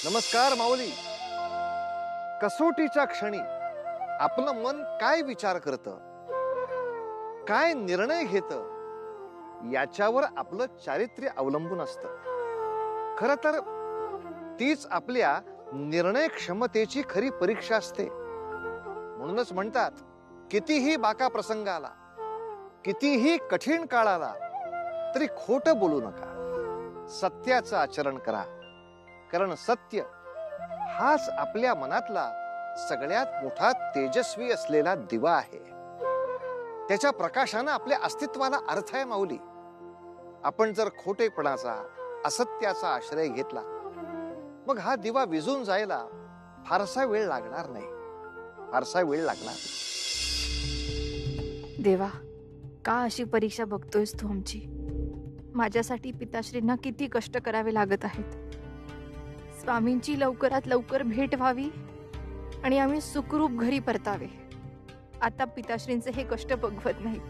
नमस्कार माऊली. कसोटीच्या क्षणी आपलं मन काय विचार करतं, काय निर्णय घेतं, याच्यावर आपलं चारित्र्य अवलंबून असतं. खरं तर तीच आपल्या निर्णय क्षमतेची खरी परीक्षा असते. म्हणूनच म्हणतात, कितीही बाका प्रसंग आला, कितीही कठीण काळ आला तरी खोटं बोलू नका, सत्याचं आचरण करा. कारण सत्य हाच आपल्या मनातला सगळ्यात मोठा तेजस्वी असलेला दिवा आहे. त्याच्या प्रकाशानं आपल्या अस्तित्वाला अर्थ आहे माऊली. आपण जर खोटेपणाचा, असत्याचा आश्रय घेतला, मग हा दिवा विझून जायला फारसा वेळ लागणार नाही, फारसा वेळ लागणार. देवा, का अशी परीक्षा बघतोयस तू आमची? माझ्यासाठी पिताश्रींना किती कष्ट करावे लागत आहेत. स्वामींची लवकरात लवकर भेट व्हावी आणि आम्ही सुखरूप घरी परतावे. आता पिताश्रींचे हे कष्ट बघवत नाही.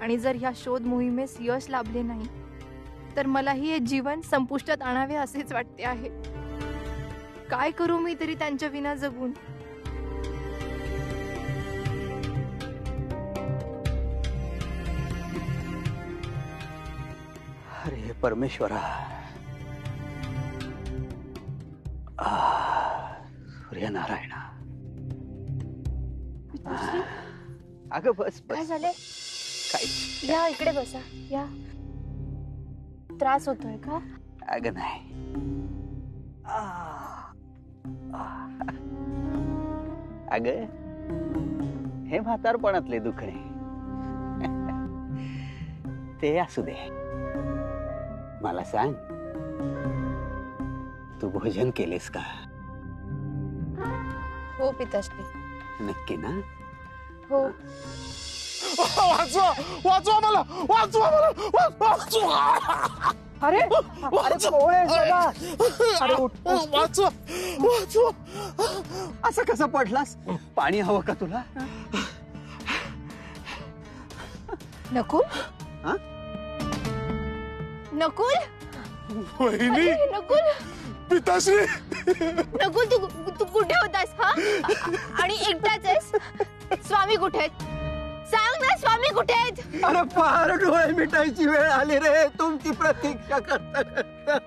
आणि जर ह्या शोध मोहिमेस यश लाभले नाही तर मलाही हे जीवन संपुष्टात आणावे असेच वाटते आहे. काय करू मी तरी त्यांच्या विना जगून? अरे परमेश्वरा, सूर्यनारायणा. अगं बस काय बस. झाले? काय? या इकडे बसा. या. त्रास होतोय का? अगं नाही. अगं हे म्हातारपणातले दुखणे ते असू दे. मला सांग, तू भोजन केलेस का? हो पिताश्री. नक्की ना? हो. वाचवा वाचवा मला, वाचवा मला, वाचवा. अरे अरे कोण आहेस बाबा? अरे उठ, उठ. वाचवा वाचवा. असं कसं पडलास? पाणी हवं का तुला? नकुल? हा? नकुल? वहिनी, अरे, नकुल, पिताश्री. नकुल, तू कुठे होतास? हा? आणि एकटाच आहेस? स्वामी कुठे आहेत? सांग ना, स्वामी कुठे आहेत? अरे फार डोळे मिटायची वेळ आली रे, तुमची प्रतीक्षा करता करता.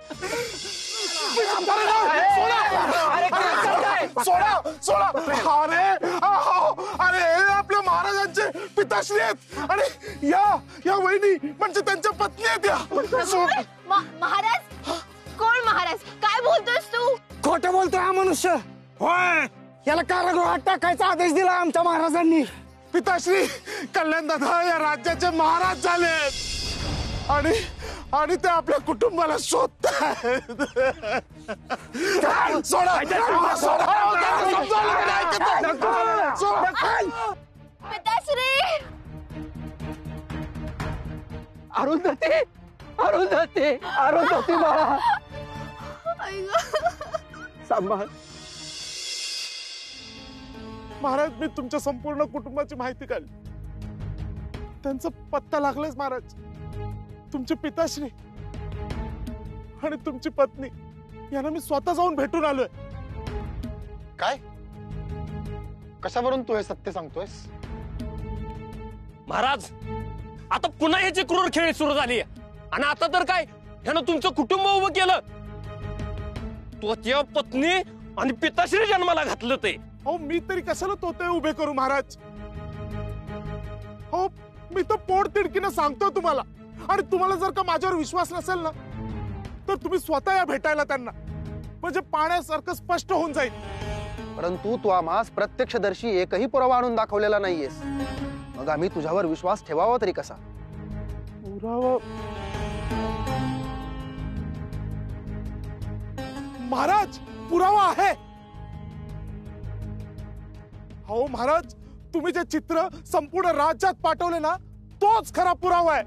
सोडा सोडा. अरे अरे आपल्या महाराजांचे पिताश्री आहेत आणि या वहिनी म्हणजे त्यांच्या पत्नी आहेत. या महाराज? कोण महाराज? काय बोलतोस तू? खोटं बोलतोय हा मनुष्य. होय, याला कारागृहात टाकायचा आदेश दिला आमच्या महाराजांनी. पिताश्री कल्याण दादा या राज्याचे महाराज झाले आणि ते आपल्या कुटुंबाला शोधतायत. सोडा. पिताश्री! अरुंधती, अरुंधती, अरुंधती बाळा, सांभाळ. महाराज, मी तुमच्या संपूर्ण कुटुंबाची माहिती काढली. त्यांचा पत्ता लागलाच महाराज. तुमचे पिताश्री आणि तुमची पत्नी यांना मी स्वतः जाऊन भेटून आलोय. काय? कशावरून तू हे सत्य सांगतोयस? महाराज, आता पुन्हा ह्याची क्रूर खेळी सुरू झाली आणि आता तर काय, ह्यानं तुमचं कुटुंब उभं केलं. तुझ्या पत्नी आणि पिताश्री जन्माला घातलं ते. हो, मी तरी कशाला तोते उभे करू महाराज? हो, मी तर पोट तिडकीनं सांगतो तुम्हाला. आणि तुम्हाला जर का माझ्यावर विश्वास नसेल ना, तर तुम्ही स्वतः या भेटायला त्यांना, म्हणजे पाण्यासारखं स्पष्ट होऊन जाईल. परंतु तू आम्हास प्रत्यक्षदर्शी एकही पुरावा आणून दाखवलेला नाहीयेस. मग आम्ही तुझ्यावर विश्वास ठेवावा तरी कसा? पुरावा? महाराज, पुरावा आहे. हो महाराज, तुम्ही जे चित्र संपूर्ण राज्यात पाठवले ना, तोच खरा पुरावा आहे.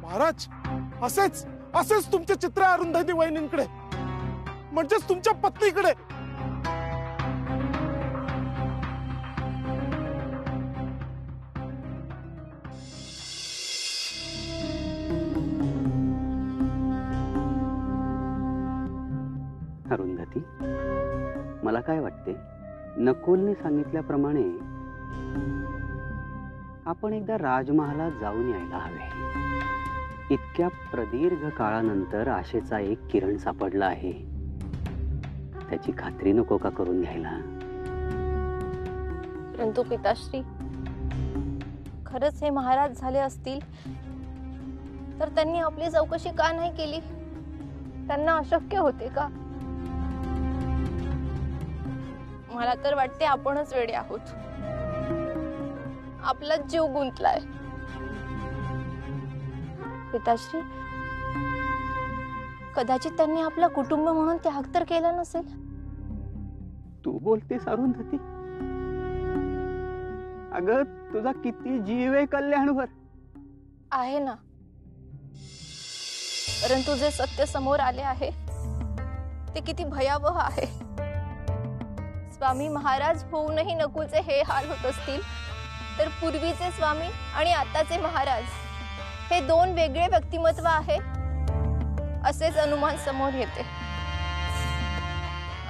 महाराज, असेच तुमचे चित्र अरुंधती वहिनींकडे, म्हणजेच तुमच्या पत्नीकडे. अरुंधती, मला काय वाटते, नकुलने सांगितल्याप्रमाणे आपण एकदा राजमहालात जाऊन यायला हवे. इतक्या प्रदीर्घ काळानंतर आशेचा एक किरण सापडला आहे. त्याची खात्री नको का करून घ्यायला? परंतु पिताश्री, खरंच हे महाराज झाले असतील तर त्यांनी आपली चौकशी का नाही केली? त्यांना अशक्य होते का? मला तर वाटते आपणच वेडे आहोत. आपला जीव गुंतलाय. पिताश्री, कदाचित त्यांनी आपलं कुटुंब म्हणून त्याग तर केला नसेल. तू बोलतेस अरुंधती? अगं, तुझा किती जीव आहे कल्याणवर. आहे ना, परंतु जे सत्य समोर आले आहे ते किती भयावह आहे. स्वामी महाराज होऊनही नकुलचे हे हाल होत असतील तर पूर्वीचे स्वामी आणि आताचे महाराज हे दोन वेगळे व्यक्तिमत्व आहे असेच अनुमान समोर येते.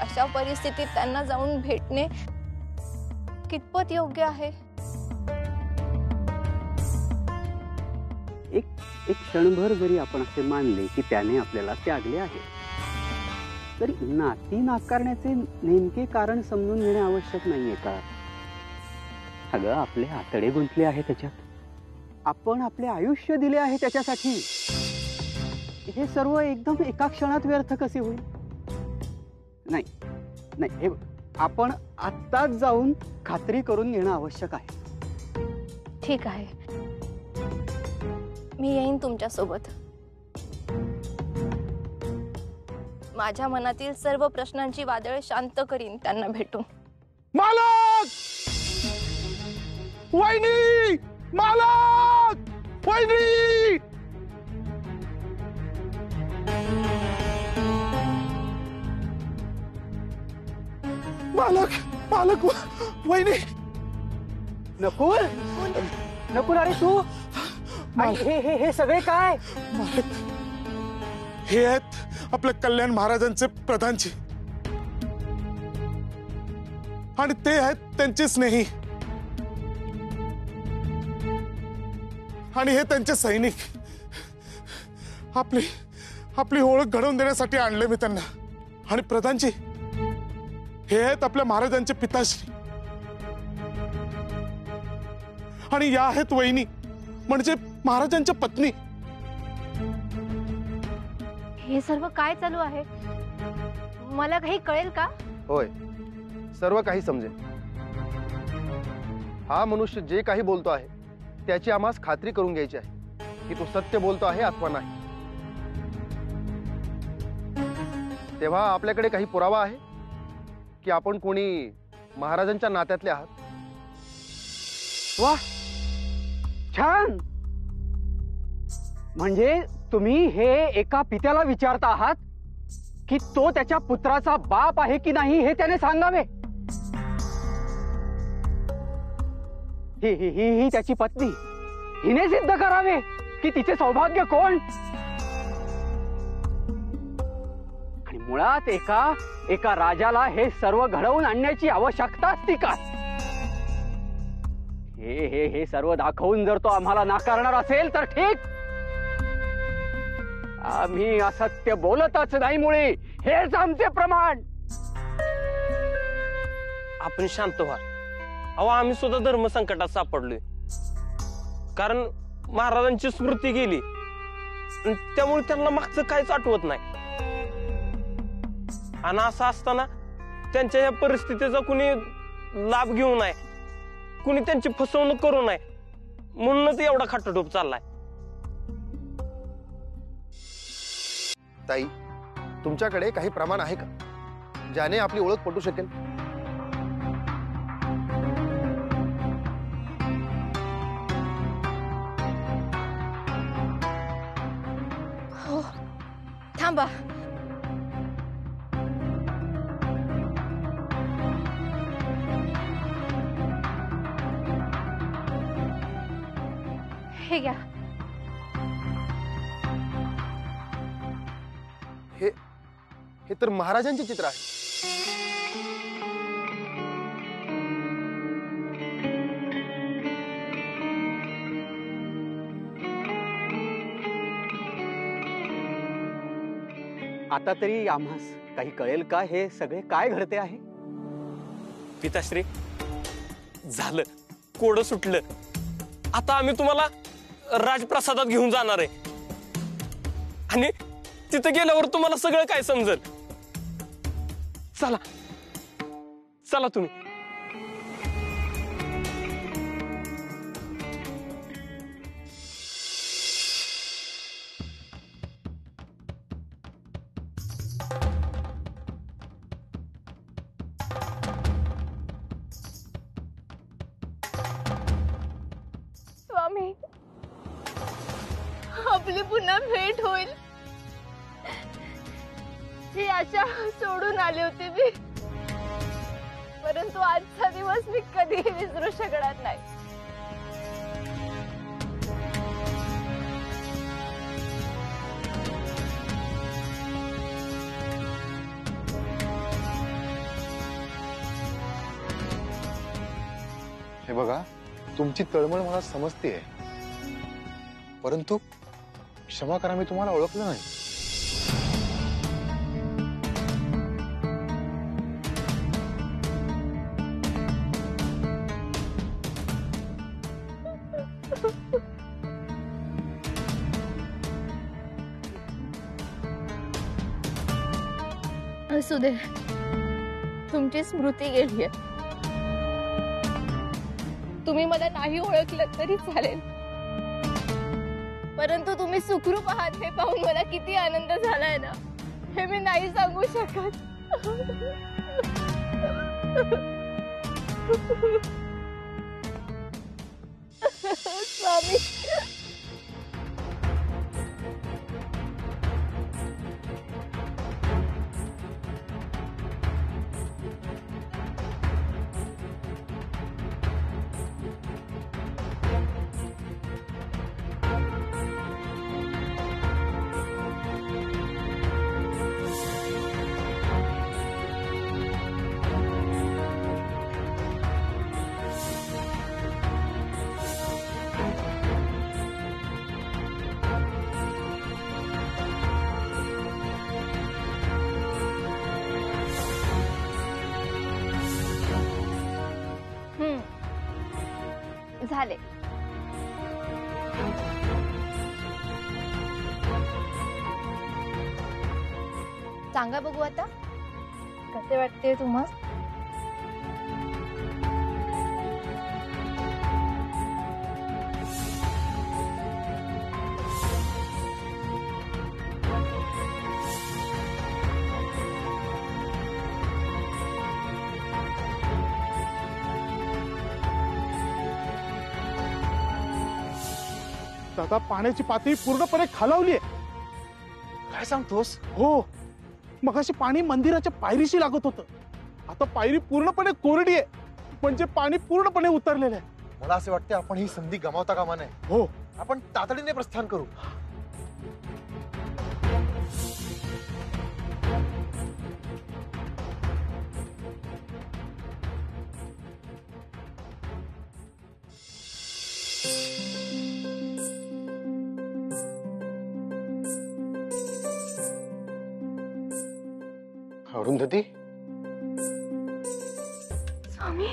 अशा परिस्थितीत त्यांना जाऊन भेटणे कितपत योग्य आहे? एक क्षणभर जरी आपण असे मानले की त्याने आपल्याला त्यागले आहे, तरी नाती नाकारण्याचे नेमके कारण समजून घेणे आवश्यक नाहीये का? अगं, आपले आतडे गुंतले आहे त्याच्यात. आपण आपले आयुष्य दिले आहे त्याच्यासाठी. हे सर्व एकदम एका क्षणात व्यर्थ कसे होईल? नाही नाही, हे आपण आत्ताच जाऊन खात्री करून घेणं आवश्यक आहे. ठीक आहे, मी येईन तुमच्या सोबत. माझ्या मनातील सर्व प्रश्नांची वादळ शांत करीन त्यांना भेटून. मालक! वहिनी! मालक! वहिनी! मालक! मालक! वहिनी! नकुल, नकुल, अरे तू हे सगळे काय? मालक, हे आहेत आपल्या कल्याण महाराजांचे प्रधानजी आणि ते आहेत त्यांचे स्नेही आणि हे त्यांचे सैनिक. आपली ओळख घडवून देण्यासाठी आणले मी त्यांना. आणि प्रधानजी, हे आहेत आपल्या महाराजांचे पिताश्री आणि या आहेत वहिनी, म्हणजे महाराजांच्या पत्नी. हे सर्व काय चालू आहे? मला काही कळेल का? होय, सर्व काही समजेल. हा मनुष्य जे काही बोलतो आहे त्याची आम्हास खात्री करून घ्यायची आहे की तो सत्य बोलतो आहे अथवा नाही. तेव्हा आपल्याकडे काही पुरावा आहे की आपण कोणी महाराजांच्या नात्यातले आहात? वाह, छान. म्हणजे तुम्ही हे एका पित्याला विचारता आहात की तो त्याच्या पुत्राचा बाप आहे की नाही हे त्याने सांगावे. ही त्याची पत्नी, हिने सिद्ध करावे की तिचे सौभाग्य कोण. आणि मुळात एका राजाला हे सर्व घडवून आणण्याची आवश्यकता असती का? हे सर्व दाखवून जर तो आम्हाला नाकारणार असेल तर ठीक. आम्ही असत्य बोलतच नाही मुळे हेच आमचे प्रमाण. आपण शांत व्हा. अहो, आम्ही सुद्धा धर्म संकटात सापडलोय. कारण महाराजांची स्मृती गेली त्यामुळे त्यांना मागचं काहीच आठवत नाही. आणि असं असताना त्यांच्या या परिस्थितीचा कुणी लाभ घेऊ नये, कुणी त्यांची फसवणूक करू नये, म्हणूनच एवढा खटाटोप चाललाय. ताई, तुमच्याकडे काही प्रमाण आहे का ज्याने आपली ओळख पटू शकेल? हो, थांबा. हे घ्या. हे तर महाराजांचे चित्र आहे. आता तरी आम्हास काही कळेल का हे सगळे काय घडते आहे? पिताश्री, झालं, कोड सुटलं. आता आम्ही तुम्हाला राजप्रसादात घेऊन जाणार आहे आणि तिथं गेल्यावर तुम्हाला सगळं काय समजेल. चला चला तुम्ही. स्वामी, आपली पुन्हा भेट होईल ही आशा सोडून आले होते मी, परंतु आजचा दिवस मी कधीही विसरू शकणार नाही. हे बघा, तुमची तळमळ मला समजते, परंतु क्षमा करा, मी तुम्हाला ओळखलं नाही. असू दे, तुमची स्मृती गेलीये. तुम्ही मला नाही ओळखलं तरी चालेल, परंतु तुम्ही सुखरूप आहात हे पाहून मला किती आनंद झालाय ना, हे मी नाही सांगू शकत. स्वामी, झाले. सांगा बघू आता कसे वाटते तुम्हाला? दादा, पाण्याची पातळी पूर्णपणे खालावली आहे. काय सांगतोस? हो, मगाशी पाणी मंदिराच्या पायरीशी लागत होतं. आता पायरी पूर्णपणे कोरडी आहे, म्हणजे पाणी पूर्णपणे उतरलेलं आहे. मला असे वाटते आपण ही संधी गमावता कामा नये. हो, आपण तातडीने प्रस्थान करू. अरुंधती, स्वामी,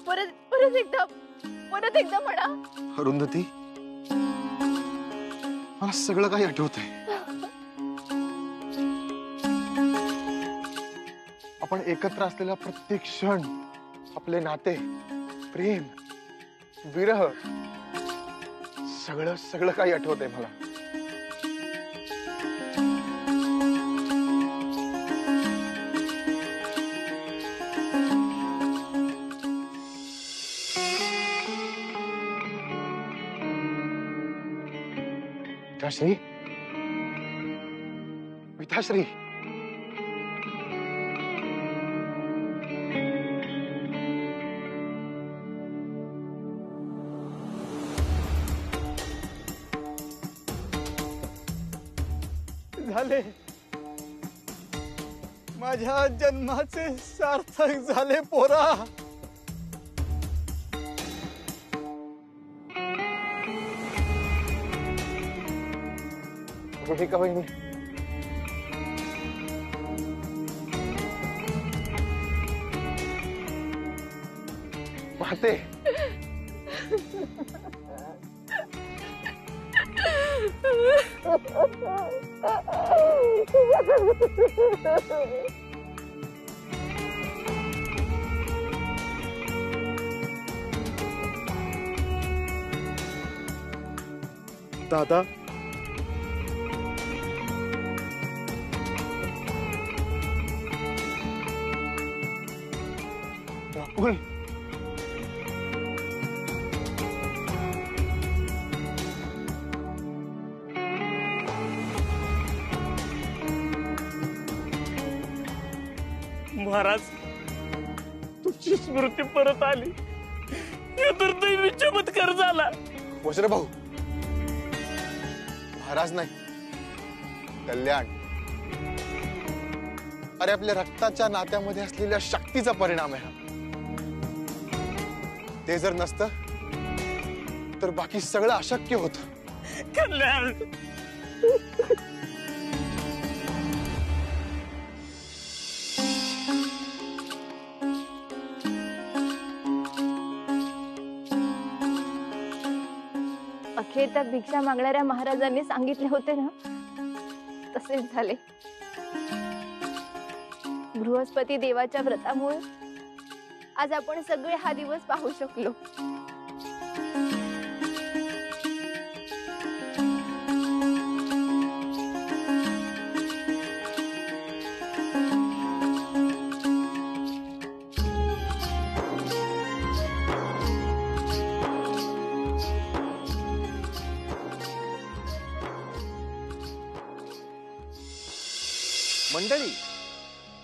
परत एकदा म्हणा. अरुंधती, मला सगळं काही आठवतंय. आपण एकत्र असलेला प्रत्येक क्षण, आपले नाते, प्रेम, विरह, सगळं सगळं काही आठवतंय मला. विठाश्री, विठाश्री, झाले, माझ्या जन्माचे सार्थक झाले पोरा. का बहिणी, माते, दादा, राहुल, महाराज, तुमची स्मृती परत आली. हे दुर्दैवी चमत्कार झाला. वज्र भाऊ, महाराज नाही, कल्याण. अरे आपल्या रक्ताच्या नात्यामध्ये असलेल्या शक्तीचा परिणाम आहे हा. ते जर नसतं तर बाकी सगळं अशक्य होतं. कल्याण, अखेर त्या भिक्षा मागणाऱ्या महाराजांनी सांगितले होते ना, तसेच झाले. बृहस्पती देवाच्या व्रतामुळे आज आपण सगळे हा दिवस पाहू शकलो. मंडळी,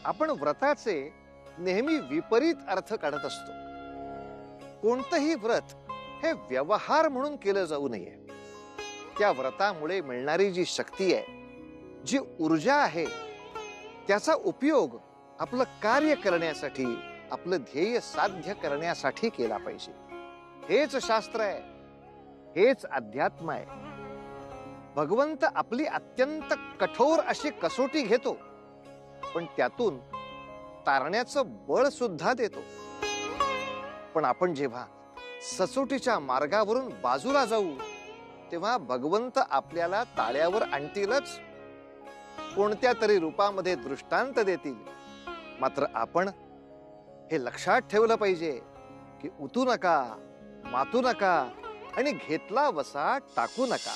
आपण व्रताचे नेहमी विपरीत अर्थ काढत असतो. कोणतंही व्रत हे व्यवहार म्हणून केलं जाऊ नये. त्या व्रतामुळे मिळणारी जी शक्ती आहे, जी ऊर्जा आहे, त्याचा उपयोग आपलं कार्य करण्यासाठी, आपलं ध्येय साध्य करण्यासाठी केला पाहिजे. हेच शास्त्र आहे, हेच अध्यात्म आहे. भगवंत आपली अत्यंत कठोर अशी कसोटी घेतो, पण त्यातून तारण्याचं बळ सुद्धा देतो. पण आपण जेव्हा सचोटीच्या मार्गावरून बाजूला जाऊ, तेव्हा भगवंत आपल्याला ताळ्यावर आणतीलच, कोणत्या तरी रूपामध्ये दृष्टांत देतील. मात्र आपण हे लक्षात ठेवलं पाहिजे की उतू नका, मातू नका आणि घेतला वसा टाकू नका.